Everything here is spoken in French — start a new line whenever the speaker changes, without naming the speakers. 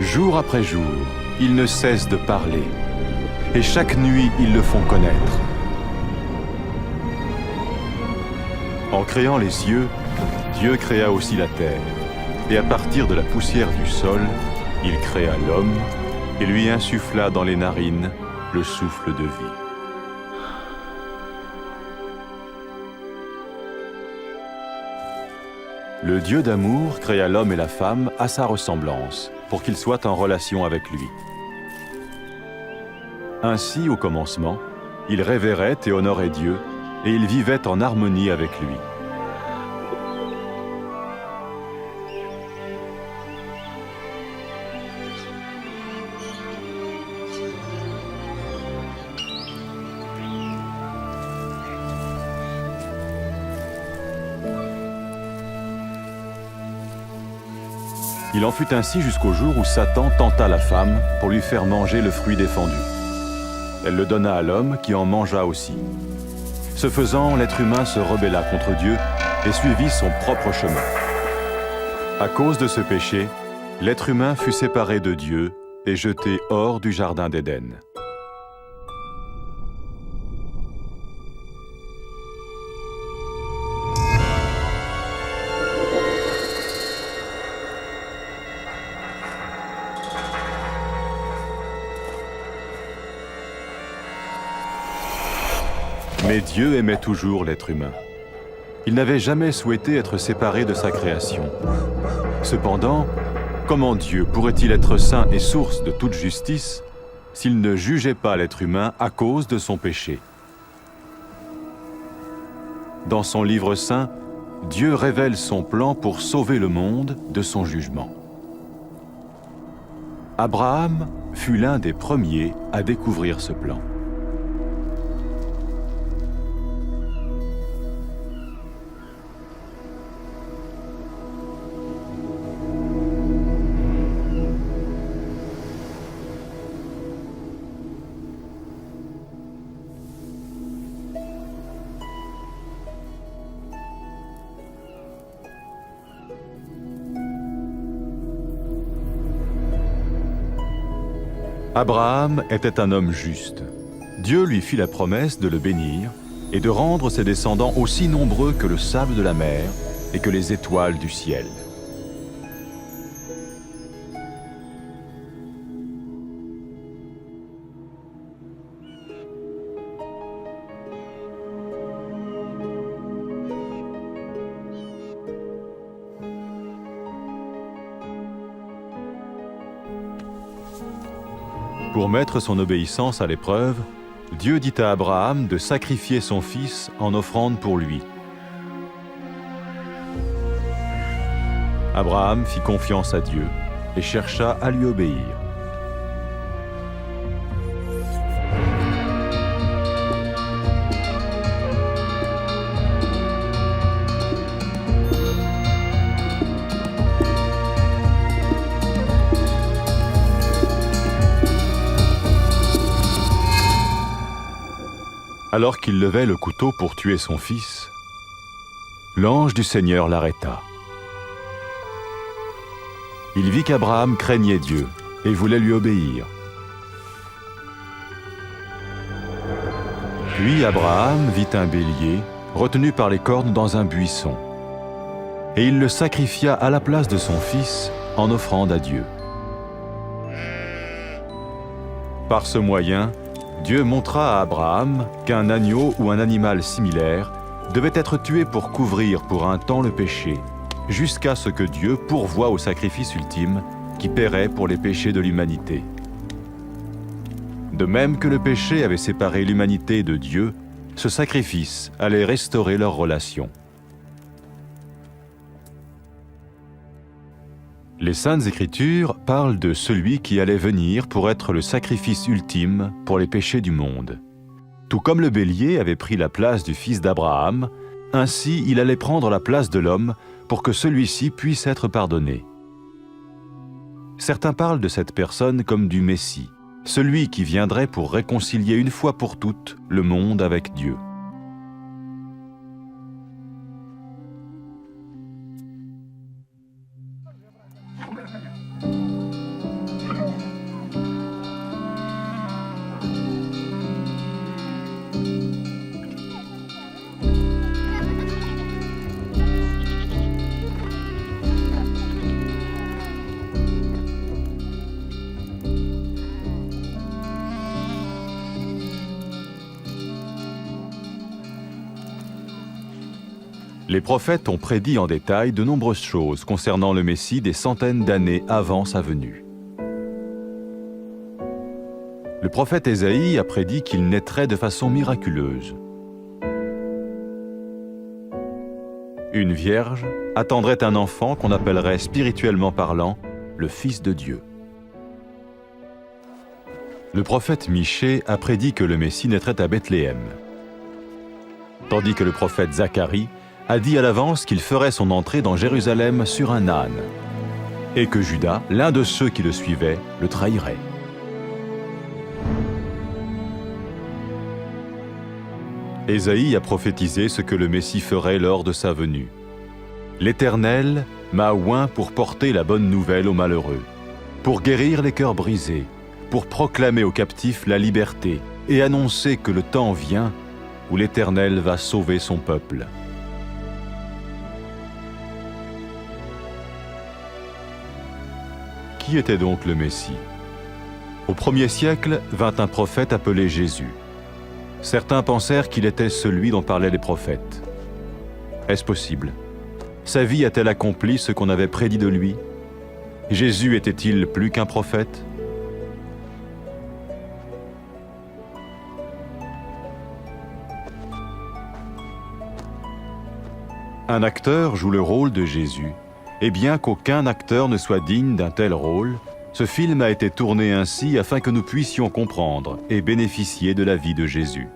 Jour après jour, ils ne cessent de parler, et chaque nuit, ils le font connaître. En créant les cieux, Dieu créa aussi la terre, et à partir de la poussière du sol, il créa l'homme et lui insuffla dans les narines le souffle de vie. Le Dieu d'amour créa l'homme et la femme à sa ressemblance, pour qu'ils soient en relation avec lui. Ainsi, au commencement, il révérait et honorait Dieu, et il vivait en harmonie avec lui. Il en fut ainsi jusqu'au jour où Satan tenta la femme pour lui faire manger le fruit défendu. Elle le donna à l'homme qui en mangea aussi. Ce faisant, l'être humain se rebella contre Dieu et suivit son propre chemin. À cause de ce péché, l'être humain fut séparé de Dieu et jeté hors du jardin d'Éden. Mais Dieu aimait toujours l'être humain. Il n'avait jamais souhaité être séparé de sa création. Cependant, comment Dieu pourrait-il être saint et source de toute justice s'il ne jugeait pas l'être humain à cause de son péché? Dans son livre saint, Dieu révèle son plan pour sauver le monde de son jugement. Abraham fut l'un des premiers à découvrir ce plan. Abraham était un homme juste. Dieu lui fit la promesse de le bénir et de rendre ses descendants aussi nombreux que le sable de la mer et que les étoiles du ciel. Pour mettre son obéissance à l'épreuve, Dieu dit à Abraham de sacrifier son fils en offrande pour lui. Abraham fit confiance à Dieu et chercha à lui obéir. Alors qu'il levait le couteau pour tuer son fils, l'ange du Seigneur l'arrêta. Il vit qu'Abraham craignait Dieu et voulait lui obéir. Puis Abraham vit un bélier retenu par les cornes dans un buisson, et il le sacrifia à la place de son fils en offrande à Dieu. Par ce moyen, Dieu montra à Abraham qu'un agneau ou un animal similaire devait être tué pour couvrir pour un temps le péché, jusqu'à ce que Dieu pourvoie au sacrifice ultime qui paierait pour les péchés de l'humanité. De même que le péché avait séparé l'humanité de Dieu, ce sacrifice allait restaurer leur relation. Les Saintes Écritures parlent de celui qui allait venir pour être le sacrifice ultime pour les péchés du monde. Tout comme le bélier avait pris la place du fils d'Abraham, ainsi il allait prendre la place de l'homme pour que celui-ci puisse être pardonné. Certains parlent de cette personne comme du Messie, celui qui viendrait pour réconcilier une fois pour toutes le monde avec Dieu. Les prophètes ont prédit en détail de nombreuses choses concernant le Messie des centaines d'années avant sa venue. Le prophète Ésaïe a prédit qu'il naîtrait de façon miraculeuse. Une vierge attendrait un enfant qu'on appellerait spirituellement parlant le Fils de Dieu. Le prophète Michée a prédit que le Messie naîtrait à Bethléem, tandis que le prophète Zacharie a dit à l'avance qu'il ferait son entrée dans Jérusalem sur un âne, et que Judas, l'un de ceux qui le suivaient, le trahirait. Ésaïe a prophétisé ce que le Messie ferait lors de sa venue. « L'Éternel m'a oint pour porter la bonne nouvelle aux malheureux, pour guérir les cœurs brisés, pour proclamer aux captifs la liberté et annoncer que le temps vient où l'Éternel va sauver son peuple. » Qui était donc le Messie? Au 1er siècle vint un prophète appelé Jésus. Certains pensèrent qu'il était celui dont parlaient les prophètes. Est-ce possible? Sa vie a-t-elle accompli ce qu'on avait prédit de lui? Jésus était-il plus qu'un prophète? Un acteur joue le rôle de Jésus. Et bien qu'aucun acteur ne soit digne d'un tel rôle, ce film a été tourné ainsi afin que nous puissions comprendre et bénéficier de la vie de Jésus.